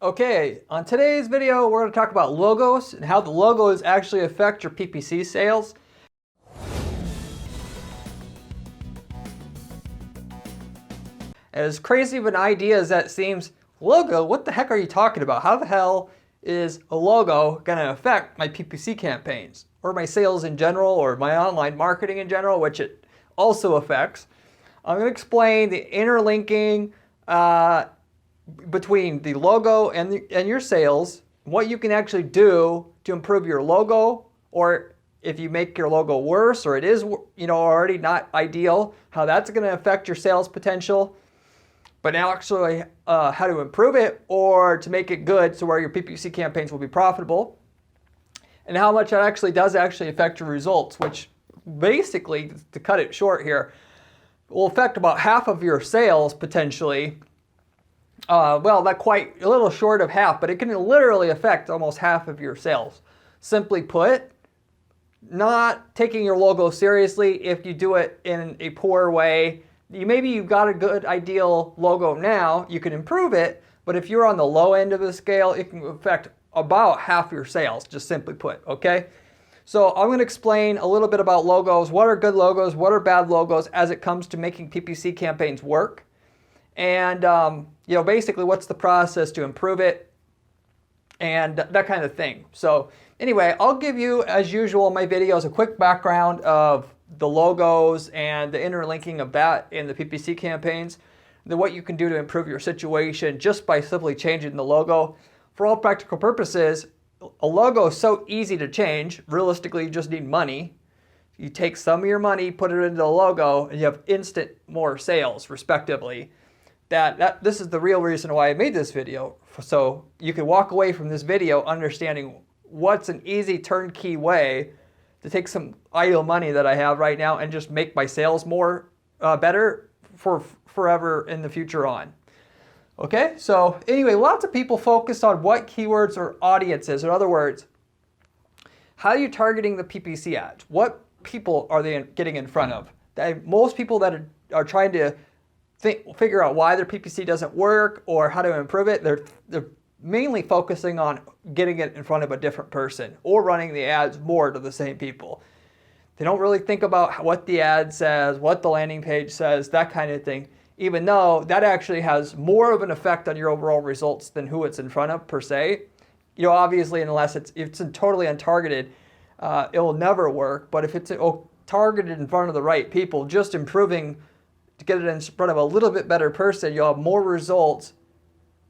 Okay, on today's video, we're going to talk about logos and how the logos actually affect your PPC sales. As crazy of an idea as that seems, logo, what the heck are you talking about? How the hell is a logo going to affect my PPC campaigns or my sales in general or my online marketing in general, which it also affects? I'm going to explain the interlinking between the logo and your sales, what you can actually do to improve your logo, or if you make your logo worse or it is already not ideal, how that's going to affect your sales potential, but now actually how to improve it or to make it good so where your PPC campaigns will be profitable, and how much that actually does affect your results, which basically, to cut it short here, will affect about half of your sales potentially. Well, not quite, a little short of half, but it can literally affect almost half of your sales. Simply put, not taking your logo seriously if you do it in a poor way. Maybe you've got a good ideal logo now, you can improve it, but if you're on the low end of the scale, it can affect about half your sales, just simply put, okay? So I'm going to explain a little bit about logos, what are good logos, what are bad logos as it comes to making PPC campaigns work. And basically what's the process to improve it and that kind of thing. So anyway, I'll give you, as usual in my videos, a quick background of the logos and the interlinking of that in the PPC campaigns, then what you can do to improve your situation just by simply changing the logo. For all practical purposes, a logo is so easy to change. Realistically, you just need money. You take some of your money, put it into the logo, and you have instant more sales, respectively. This is the real reason why I made this video, so you can walk away from this video understanding what's an easy turnkey way to take some idle money that I have right now and just make my sales more better for forever in the future on. Okay, so anyway, lots of people focus on what keywords or audiences. In other words, how are you targeting the PPC ads? What people are they getting in front of? Most people that are trying to figure out why their PPC doesn't work or how to improve it, they're mainly focusing on getting it in front of a different person or running the ads more to the same people. They don't really think about what the ad says, what the landing page says, that kind of thing, even though that actually has more of an effect on your overall results than who it's in front of per se. Obviously, unless it's totally untargeted, it will never work. But if it's targeted in front of the right people, just improving to get it in front of a little bit better person, you'll have more results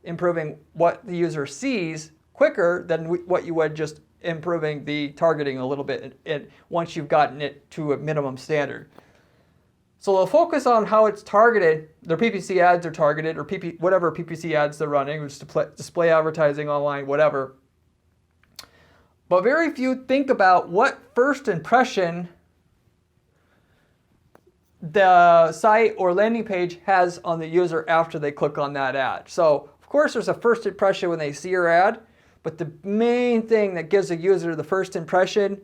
improving what the user sees quicker than what you would just improving the targeting a little bit once you've gotten it to a minimum standard. So they'll focus on how it's targeted, their PPC ads are targeted, or whatever PPC ads they're running, display advertising online, whatever. But very few think about what first impression the site or landing page has on the user after they click on that ad. So of course there's a first impression when they see your ad, but the main thing that gives a user the first impression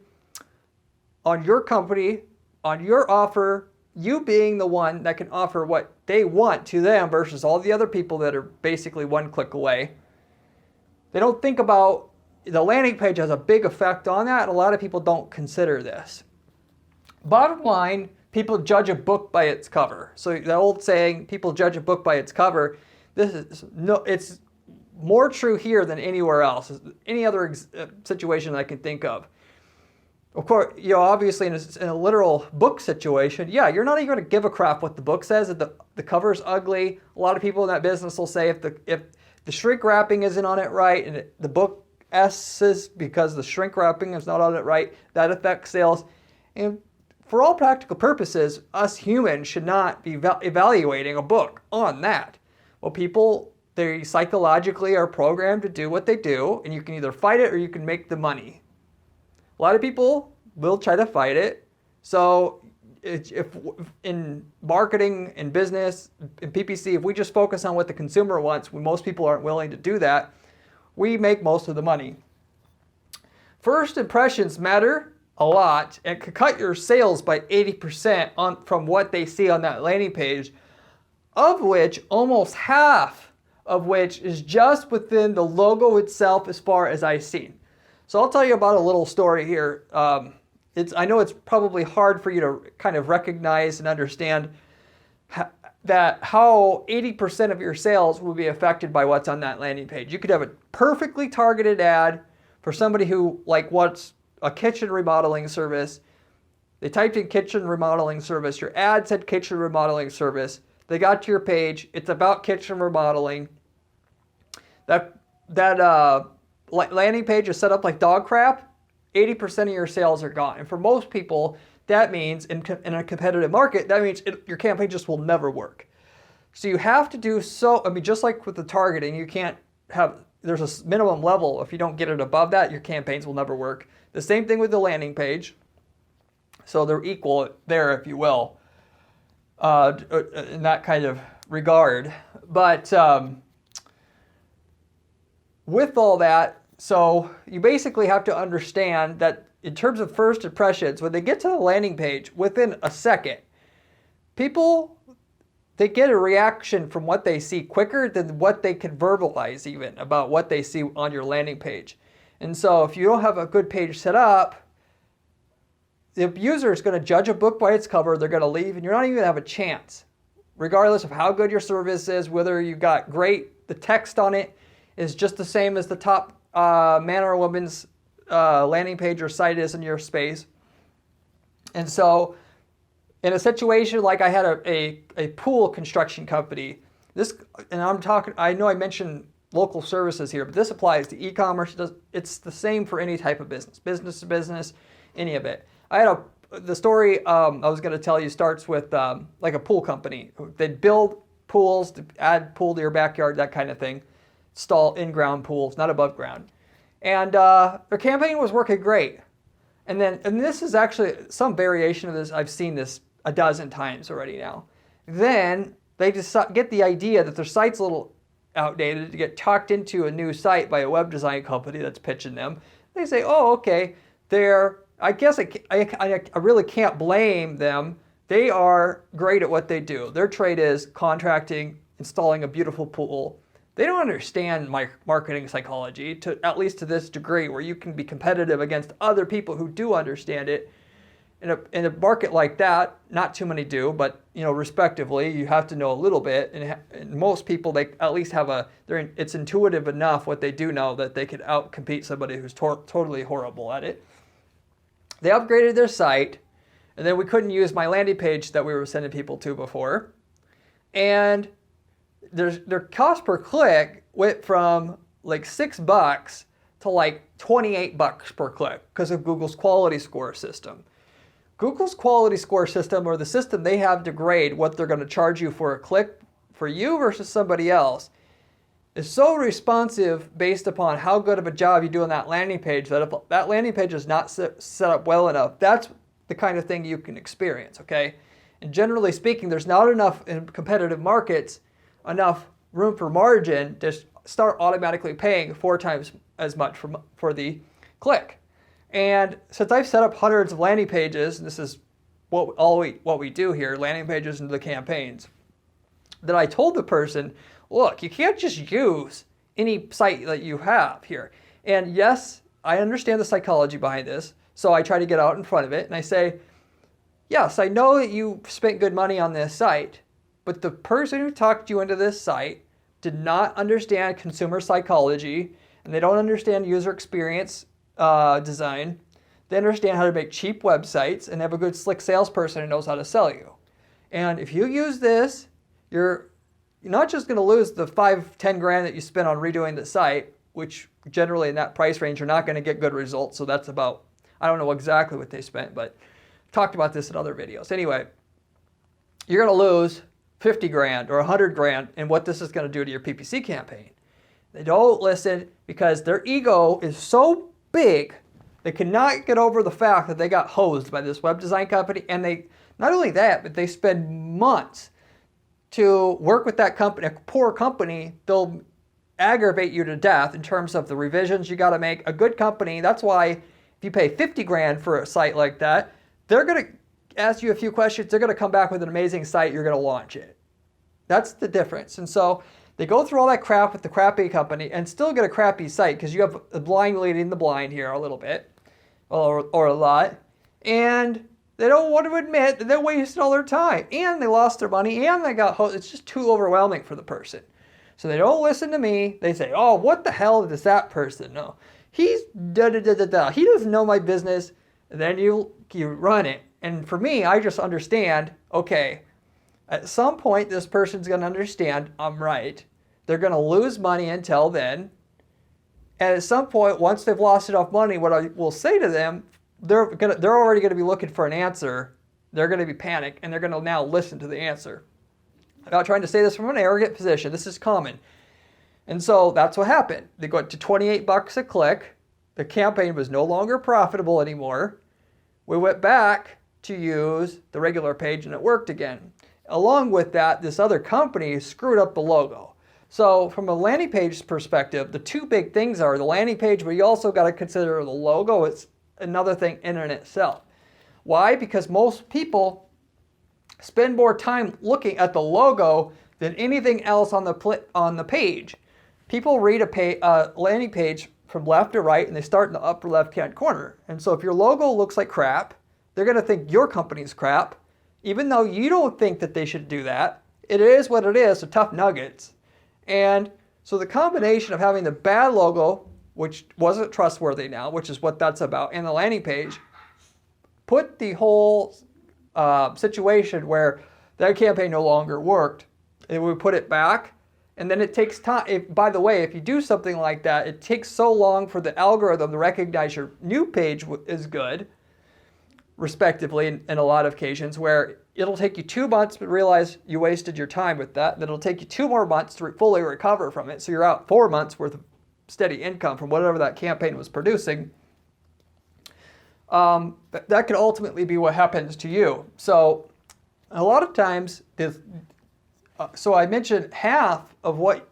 on your company, on your offer, you being the one that can offer what they want to them versus all the other people that are basically one click away. They don't think about the landing page has a big effect on that. A lot of people don't consider this. Bottom line, people judge a book by its cover. So the old saying, people judge a book by its cover, it's more true here than anywhere else, any other situation I can think of. Of course, obviously in a literal book situation, yeah, you're not even going to give a crap what the book says. If the cover's ugly, a lot of people in that business will say if the shrink wrapping isn't on it right and the book S's because the shrink wrapping is not on it right, that affects sales. And for all practical purposes, us humans should not be evaluating a book on that. Well, people, they psychologically are programmed to do what they do, and you can either fight it or you can make the money. A lot of people will try to fight it. So if in marketing, in business, in PPC, if we just focus on what the consumer wants, when most people aren't willing to do that, we make most of the money. First impressions matter a lot and could cut your sales by 80% from what they see on that landing page, of which almost half of which is just within the logo itself as far as I've seen. So I'll tell you about a little story here. I know it's probably hard for you to kind of recognize and understand how 80% of your sales will be affected by what's on that landing page. You could have a perfectly targeted ad for somebody who wants a kitchen remodeling service. They typed in kitchen remodeling service. Your ad said kitchen remodeling service. They got to your page. It's about kitchen remodeling. That landing page is set up like dog crap. 80% of your sales are gone. And for most people, that means in a competitive market, that means your campaign just will never work. So you have to do just like with the targeting, you can't have, there's a minimum level. If you don't get it above that, your campaigns will never work. The same thing with the landing page. So they're equal there, if you will, in that kind of regard. But with all that, so you basically have to understand that in terms of first impressions, when they get to the landing page, within a second, people, they get a reaction from what they see quicker than what they can verbalize even about what they see on your landing page. And so if you don't have a good page set up, the user is going to judge a book by its cover. They're going to leave, and you're not even going to have a chance. Regardless of how good your service is, whether you got great, the text on it is just the same as the top man or woman's landing page or site is in your space. And so in a situation like I had a pool construction company, I know I mentioned local services here, but this applies to e-commerce. It's the same for any type of business to business, any of it. The story I was going to tell you starts with like a pool company. They'd build pools to add pool to your backyard, that kind of thing. Install in-ground pools, not above ground. And their campaign was working great. And this is actually some variation of this. I've seen this a dozen times already now. Then they just get the idea that their site's a little outdated to get tucked into a new site by a web design company that's pitching them. They say, oh, okay, I guess I really can't blame them. They are great at what they do. Their trade is contracting, installing a beautiful pool. They don't understand marketing psychology, at least to this degree, where you can be competitive against other people who do understand it. In a market like that, not too many do, but respectively, you have to know a little bit. And most people, they at least it's intuitive enough what they do know that they could outcompete somebody who's totally horrible at it. They upgraded their site, and then we couldn't use my landing page that we were sending people to before. And their cost per click went from like $6 to like $28 per click because of Google's quality score system. Google's quality score system, or the system they have to grade what they're going to charge you for a click for you versus somebody else, is so responsive based upon how good of a job you do on that landing page that if that landing page is not set up well enough, that's the kind of thing you can experience, okay? And generally speaking, there's not enough in competitive markets, enough room for margin to start automatically paying 4 times as much for the click. And since I've set up hundreds of landing pages, and this is what we do here, landing pages into the campaigns, that I told the person, look, you can't just use any site that you have here. And yes, I understand the psychology behind this, so I try to get out in front of it, and I say, yes, I know that you spent good money on this site, but the person who talked you into this site did not understand consumer psychology, and they don't understand user experience design. They understand how to make cheap websites and have a good slick salesperson who knows how to sell you. And if you use this, you're not just going to lose the $5-10 grand that you spent on redoing the site, which generally in that price range you're not going to get good results. So that's about, I don't know exactly what they spent, but talked about this in other videos. Anyway, you're going to lose 50 grand or 100 grand in what this is going to do to your PPC campaign. They don't listen because their ego is so big, they cannot get over the fact that they got hosed by this web design company. And they, not only that, but they spend months to work with that company, a poor company. They'll aggravate you to death in terms of the revisions you got to make. A good company, that's why if you pay 50 grand for a site like that, they're going to ask you a few questions. They're going to come back with an amazing site. You're going to launch it. That's the difference. And so They go through all that crap with the crappy company and still get a crappy site because you have a blind leading the blind here a little bit or a lot. And they don't want to admit that they wasted all their time and they lost their money and they got it's just too overwhelming for the person. So they don't listen to me. They say, oh, what the hell does that person know? He's da-da-da-da-da. He doesn't know my business. And then you run it. And for me, I just understand, okay, at some point, this person's going to understand I'm right. They're going to lose money until then. And at some point, once they've lost enough money, what I will say to them, they're already going to be looking for an answer. They're going to be panicked, and they're going to now listen to the answer. I'm not trying to say this from an arrogant position. This is common. And so that's what happened. They got to $28 a click. The campaign was no longer profitable anymore. We went back to use the regular page, and it worked again. Along with that, this other company screwed up the logo. So from a landing page perspective, the two big things are the landing page, but you also got to consider the logo. It's another thing in and itself. Why? Because most people spend more time looking at the logo than anything else on the page. People read a landing page from left to right, and they start in the upper left-hand corner. And so if your logo looks like crap, they're going to think your company's crap, even though you don't think that they should do that. It is what it is, so tough nuggets. And so the combination of having the bad logo, which wasn't trustworthy now, which is what that's about, and the landing page, put the whole situation where that campaign no longer worked. And we put it back, and then it takes time. By the way, if you do something like that, it takes so long for the algorithm to recognize your new page is good, respectively, in a lot of occasions, where it'll take you 2 months to realize you wasted your time with that. Then it'll take you 2 more months to fully recover from it. So you're out 4 months worth of steady income from whatever that campaign was producing. That could ultimately be what happens to you. So a lot of times, so I mentioned half of what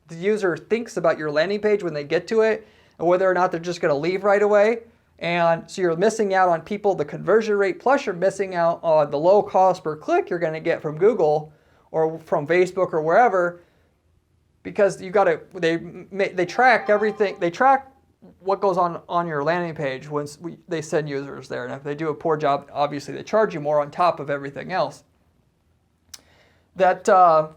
the user thinks about your landing page when they get to it, and whether or not they're just going to leave right away. And so you're missing out on people, the conversion rate, plus you're missing out on the low cost per click you're going to get from Google or from Facebook or wherever, because they track everything. They track what goes on your landing page once they send users there. And if they do a poor job, obviously they charge you more on top of everything else. That, if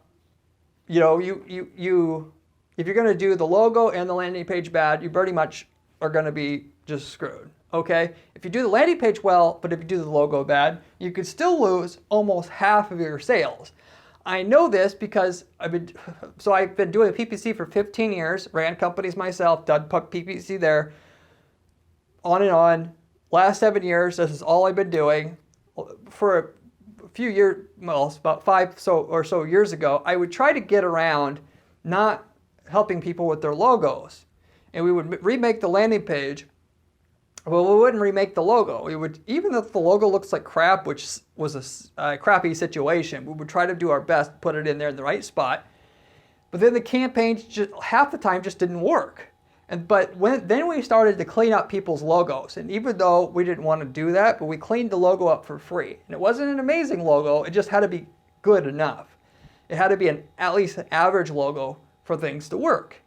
you're going to do the logo and the landing page bad, you pretty much are going to be just screwed, okay? If you do the landing page well, but if you do the logo bad, you could still lose almost half of your sales. I know this because I've been doing PPC for 15 years, ran companies myself, done PPC there, on and on. Last 7 years, this is all I've been doing. For a few years, well, about 5 or so years ago, I would try to get around not helping people with their logos. And we would remake the landing page. Well, we wouldn't remake the logo. We would, even if the logo looks like crap, which was a crappy situation, we would try to do our best to put it in there in the right spot. But then the campaigns just half the time just didn't work. Then we started to clean up people's logos. And even though we didn't want to do that, but we cleaned the logo up for free. And it wasn't an amazing logo. It just had to be good enough. It had to be at least an average logo for things to work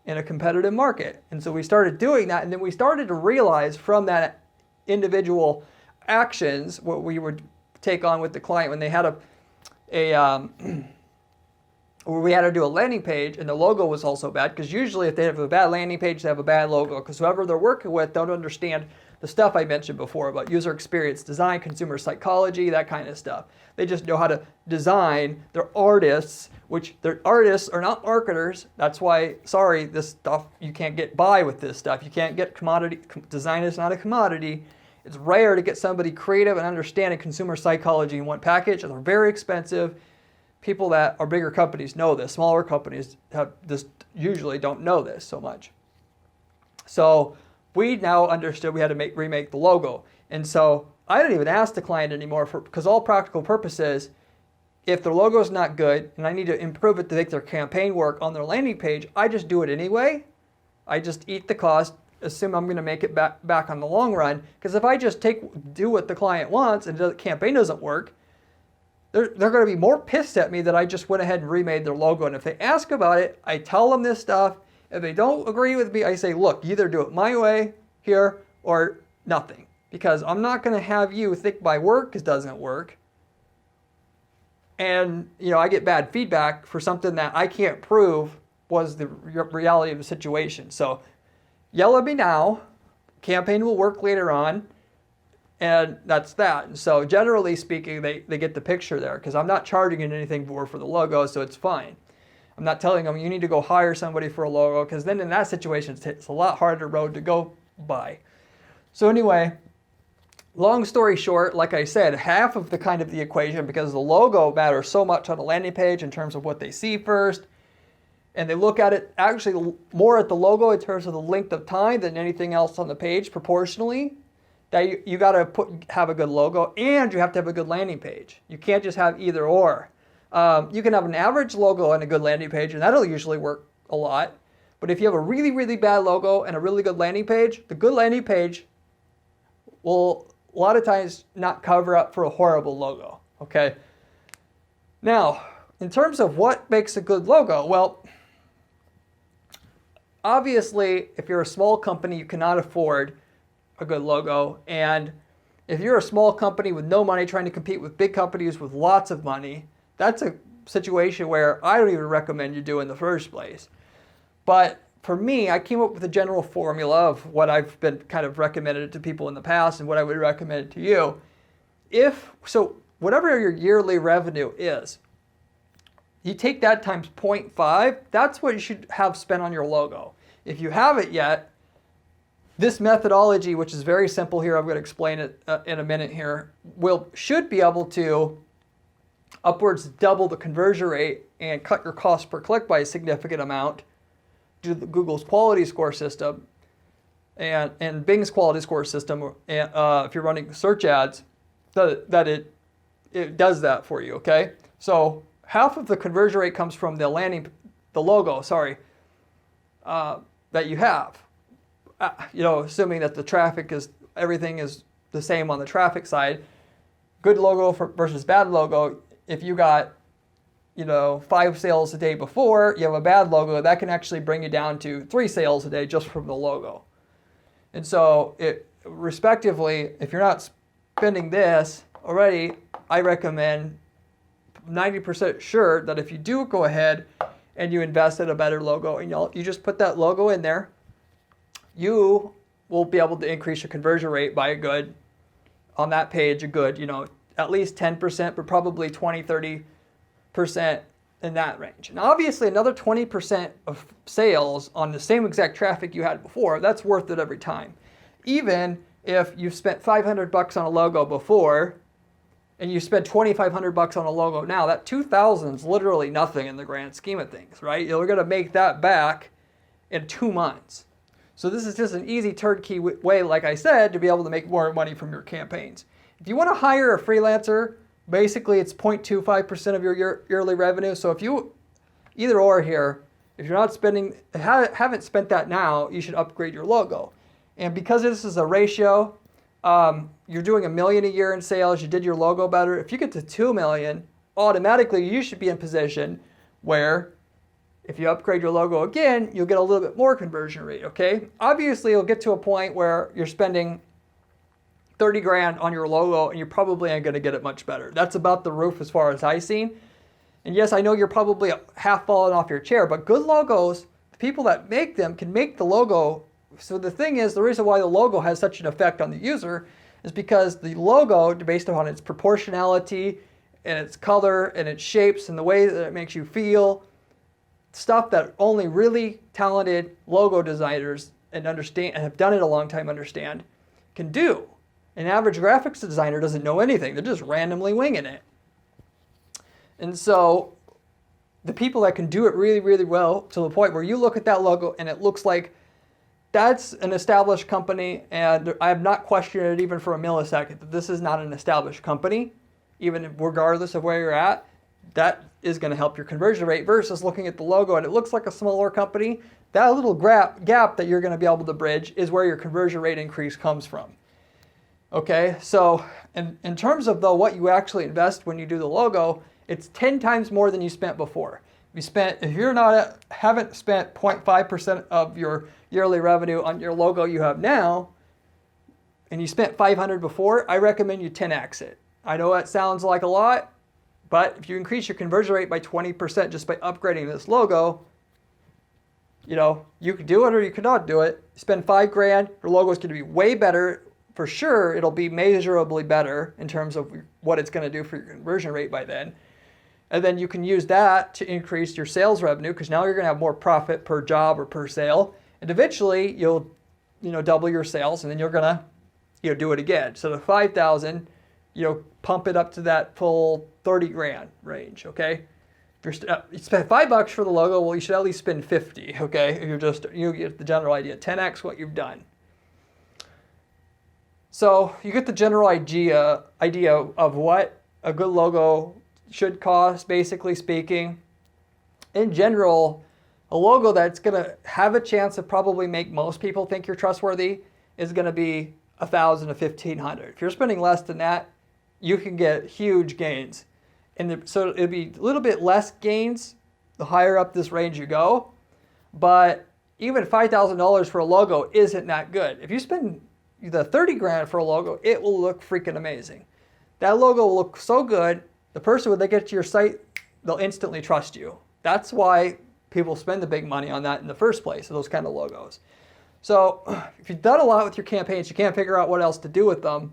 in a competitive market. And so we started doing that, and then we started to realize from that individual actions what we would take on with the client when they had where we had to do a landing page and the logo was also bad, because usually if they have a bad landing page, they have a bad logo, because whoever they're working with don't understand the stuff I mentioned before about user experience design, consumer psychology, that kind of stuff. They just know how to design. They're artists, which their artists are not marketers. That's why, sorry, this stuff, you can't get by with this stuff. You can't get commodity. Design is not a commodity. It's rare to get somebody creative and understanding consumer psychology in one package, and they're very expensive. People that are bigger companies know this. Smaller companies usually don't know this so much. So we now understood we had to remake the logo. And so I didn't even ask the client anymore because all practical purposes, if their logo is not good and I need to improve it to make their campaign work on their landing page, I just do it anyway. I just eat the cost, assume I'm going to make it back on the long run. Because if I just do what the client wants and the campaign doesn't work, they're going to be more pissed at me that I just went ahead and remade their logo. And if they ask about it, I tell them this stuff. If they don't agree with me, I say, look, either do it my way here or nothing. Because I'm not going to have you think my work doesn't work. And, I get bad feedback for something that I can't prove was the reality of the situation. So yell at me now. Campaign will work later on. And that's that. And so generally speaking, they get the picture there because I'm not charging anything for the logo, so it's fine. I'm not telling them you need to go hire somebody for a logo because then in that situation, it's a lot harder road to go by. So anyway, long story short, like I said, half of the equation because the logo matters so much on a landing page in terms of what they see first. And they look at it actually more at the logo in terms of the length of time than anything else on the page proportionally. That you got to have a good logo and you have to have a good landing page. You can't just have either or. You can have an average logo and a good landing page, and that'll usually work a lot. But if you have a really, really bad logo and a really good landing page, the good landing page will a lot of times not cover up for a horrible logo. Okay. Now, in terms of what makes a good logo, well, obviously, if you're a small company, you cannot afford a good logo. And if you're a small company with no money trying to compete with big companies with lots of money, that's a situation where I don't even recommend you do in the first place. But for me, I came up with a general formula of what I've been kind of recommended to people in the past and what I would recommend to you. So whatever your yearly revenue is, you take that times 0.5, that's what you should have spent on your logo. If you haven't yet, this methodology, which is very simple here, I'm going to explain it in a minute here, should be able to upwards double the conversion rate and cut your cost per click by a significant amount due to Google's quality score system and Bing's quality score system. And if you're running search ads, that it does that for you. Okay, so half of the conversion rate comes from the logo. That you have. Assuming that the traffic everything is the same on the traffic side, good logo versus bad logo. If you got, 5 sales a day before, you have a bad logo, that can actually bring you down to 3 sales a day just from the logo. And so respectively, if you're not spending this already, I recommend 90% sure that if you do go ahead and you invest in a better logo and you just put that logo in there, you will be able to increase your conversion rate by on that page, at least 10%, but probably 20, 30% in that range. And obviously another 20% of sales on the same exact traffic you had before, that's worth it every time. Even if you've spent $500 on a logo before and you spend $2,500 on a logo now, that $2,000 is literally nothing in the grand scheme of things, right? You're going to make that back in 2 months. So this is just an easy turnkey way, like I said, to be able to make more money from your campaigns. If you want to hire a freelancer, basically it's 0.25% of your yearly revenue. So if you, either or here, if you're not haven't spent that now, you should upgrade your logo. And because this is a ratio, you're doing $1 million a year in sales, you did your logo better. If you get to 2 million, automatically you should be in position where if you upgrade your logo again, you'll get a little bit more conversion rate, okay? Obviously, you'll get to a point where you're spending 30 grand on your logo and you probably ain't gonna get it much better. That's about the roof as far as I've seen. And yes, I know you're probably half falling off your chair, but good logos, the people that make them can make the logo. So the thing is, the reason why the logo has such an effect on the user is because the logo, based upon its proportionality and its color and its shapes and the way that it makes you feel, stuff that only really talented logo designers and have done it a long time understand, can do. An average graphics designer doesn't know anything. They're just randomly winging it. And so the people that can do it really, really well to the point where you look at that logo and it looks like that's an established company, and I have not questioned it even for a millisecond that this is not an established company, even regardless of where you're at. That is going to help your conversion rate versus looking at the logo and it looks like a smaller company. That little gap that you're going to be able to bridge is where your conversion rate increase comes from. Okay, so in terms of what you actually invest when you do the logo, it's 10 times more than you spent before. If you're not haven't spent 0.5% of your yearly revenue on your logo you have now, and you spent 500 before, I recommend you 10x it. I know that sounds like a lot, but if you increase your conversion rate by 20% just by upgrading this logo, you could do it or you could not do it. Spend $5,000, your logo is going to be way better. For sure, it'll be measurably better in terms of what it's going to do for your conversion rate by then. And then you can use that to increase your sales revenue because now you're going to have more profit per job or per sale. And eventually you'll, double your sales, and then you're going to, do it again. So the 5,000, pump it up to that full 30 grand range. Okay. If you spend $5 for the logo, well, you should at least spend 50. Okay. If you get the general idea, 10x what you've done. So you get the general idea of what a good logo should cost, basically speaking. In general, a logo that's going to have a chance to probably make most people think you're trustworthy is going to be $1,000 to $1,500. If you're spending less than that, you can get huge gains. So it'll be a little bit less gains the higher up this range you go. But even $5,000 for a logo isn't that good. If you spend the 30 grand for a logo, it will look freaking amazing. That logo will look so good, the person, when they get to your site, they'll instantly trust you. That's why people spend the big money on that in the first place, those kind of logos. So if you've done a lot with your campaigns, you can't figure out what else to do with them,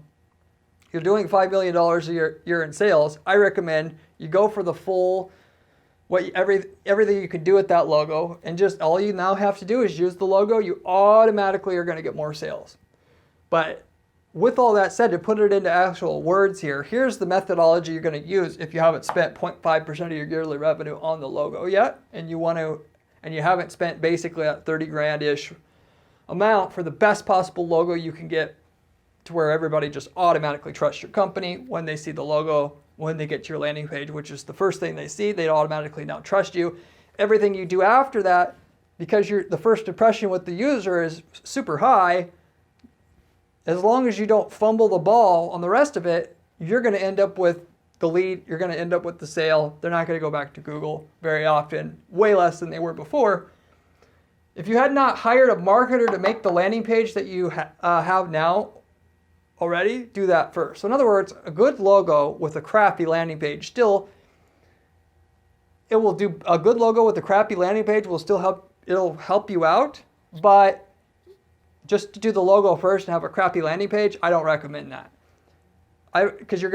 you're doing $5 million a year in sales, I recommend you go for the full, everything you can do with that logo, and just all you now have to do is use the logo. You automatically are going to get more sales. But with all that said, to put it into actual words here, here's the methodology you're going to use if you haven't spent 0.5% of your yearly revenue on the logo yet, and you haven't spent basically that 30 grand-ish amount for the best possible logo you can get to where everybody just automatically trusts your company when they see the logo, when they get to your landing page, which is the first thing they see. They automatically now trust you. Everything you do after that, because the first impression with the user is super high, as long as you don't fumble the ball on the rest of it, you're going to end up with the lead, you're going to end up with the sale. They're not going to go back to Google very often, way less than they were before. If you had not hired a marketer to make the landing page that you have now already, do that first. So in other words, a good logo with a crappy landing page a good logo with a crappy landing page will still it'll help you out, but just to do the logo first and have a crappy landing page, I don't recommend that. Because it's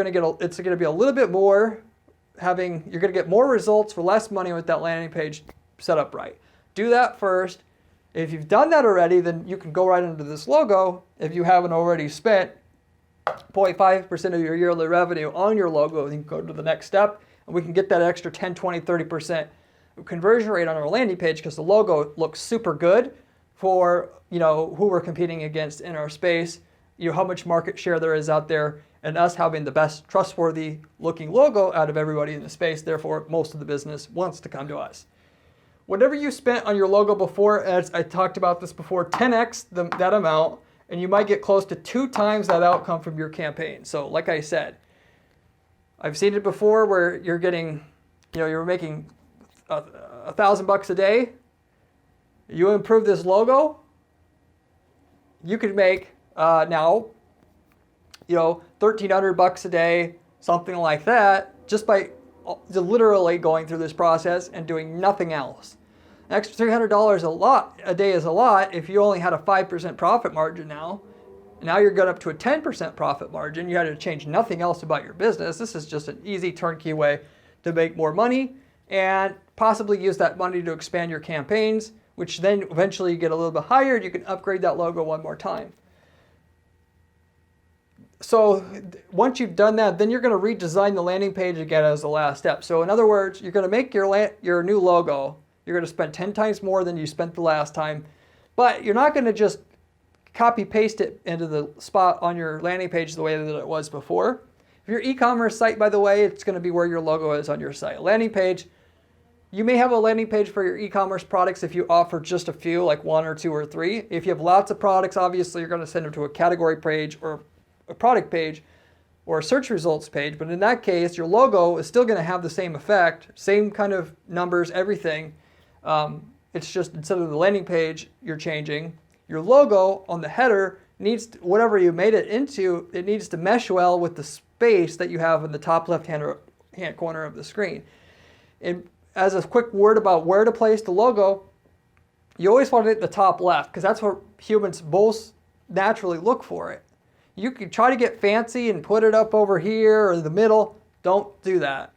going to be a little bit more you're going to get more results for less money with that landing page set up right. Do that first. If you've done that already, then you can go right into this logo. If you haven't already spent 0.5% of your yearly revenue on your logo, then you can go to the next step, and we can get that extra 10, 20, 30% conversion rate on our landing page because the logo looks super good for who we're competing against in our space, how much market share there is out there, and us having the best trustworthy looking logo out of everybody in the space. Therefore, most of the business wants to come to us. Whatever you spent on your logo before, as I talked about this before, 10x that amount, and you might get close to 2 times that outcome from your campaign. So like I said, I've seen it before where you're getting, you're making $1,000 a day. You improve this logo, you could make now, $1,300 a day, something like that, just by literally going through this process and doing nothing else. An extra $300 a day is a lot if you only had a 5% profit margin now. Now you're going up to a 10% profit margin. You had to change nothing else about your business. This is just an easy turnkey way to make more money and possibly use that money to expand your campaigns, which then eventually you get a little bit higher. You can upgrade that logo one more time. So once you've done that, then you're going to redesign the landing page again as the last step. So in other words, you're going to make your new logo. You're going to spend 10 times more than you spent the last time, but you're not going to just copy paste it into the spot on your landing page the way that it was before. If your e-commerce site, by the way, it's going to be where your logo is on your site. Landing page, you may have a landing page for your e-commerce products if you offer just a few, like 1 or 2 or 3. If you have lots of products, obviously you're going to send them to a category page or a product page or a search results page. But in that case, your logo is still going to have the same effect, same kind of numbers, everything. It's just instead of the landing page, you're changing. Your logo on the header needs to, whatever you made it into, it needs to mesh well with the space that you have in the top left-hand corner of the screen. And as a quick word about where to place the logo, you always want it at the top left because that's where humans most naturally look for it. You can try to get fancy and put it up over here or in the middle. Don't do that.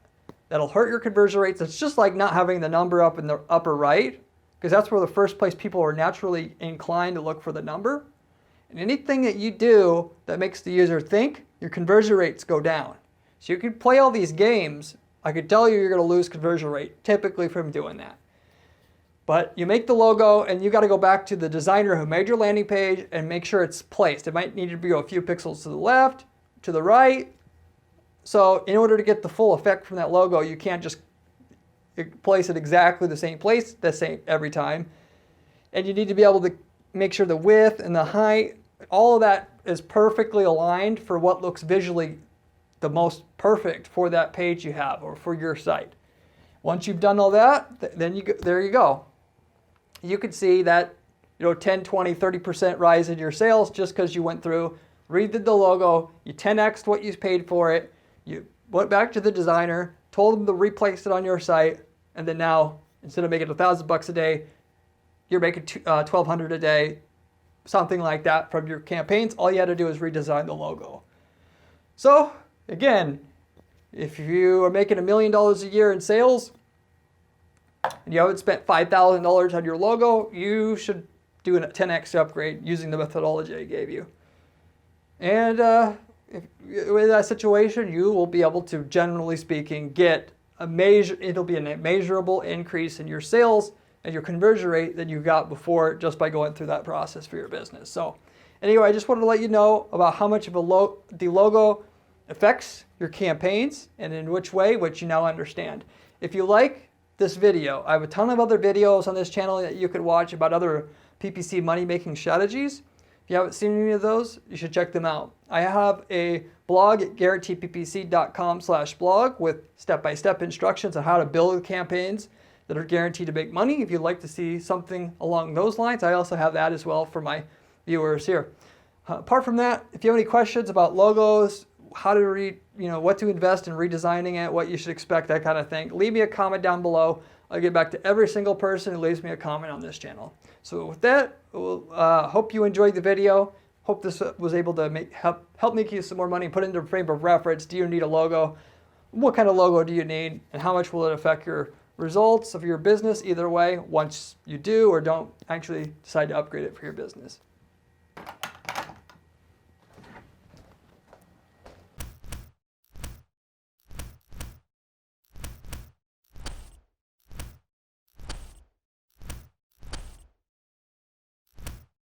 That'll hurt your conversion rates. It's just like not having the number up in the upper right, because that's where the first place people are naturally inclined to look for the number. And anything that you do that makes the user think, your conversion rates go down. So you can play all these games. I could tell you you're going to lose conversion rate typically from doing that. But you make the logo and you got to go back to the designer who made your landing page and make sure it's placed. It might need to be a few pixels to the left, to the right. So in order to get the full effect from that logo, you can't just place it exactly the same place, the same every time. And you need to be able to make sure the width and the height, all of that is perfectly aligned for what looks visually the most perfect for that page you have or for your site. Once you've done all that, then there you go. You can see that 10, 20, 30% rise in your sales just because you went through, redid the logo, you 10x'd what you paid for it, you went back to the designer, told them to replace it on your site, and then now, instead of making $1,000 a day, you're making $1,200 a day, something like that from your campaigns. All you had to do is redesign the logo. So, again, if you are making $1 million a year in sales, and you haven't spent $5,000 on your logo, you should do a 10x upgrade using the methodology I gave you. And if in that situation, you will be able to, generally speaking, get it'll be a measurable increase in your sales and your conversion rate than you got before just by going through that process for your business. So anyway, I just wanted to let you know about how much of the logo affects your campaigns and in which way, which you now understand. If you like this video, I have a ton of other videos on this channel that you could watch about other PPC money-making strategies. If you haven't seen any of those, you should check them out. I have a blog at guaranteedppc.com/blog with step-by-step instructions on how to build campaigns that are guaranteed to make money. If you'd like to see something along those lines, I also have that as well for my viewers here. Apart from that, if you have any questions about logos, how to what to invest in redesigning it, what you should expect, that kind of thing, leave me a comment down below. I'll get back to every single person who leaves me a comment on this channel. So with that, hope you enjoyed the video. Hope this was able to help make you some more money, put it into a frame of reference. Do you need a logo? What kind of logo do you need? And how much will it affect your results of your business either way once you do or don't actually decide to upgrade it for your business?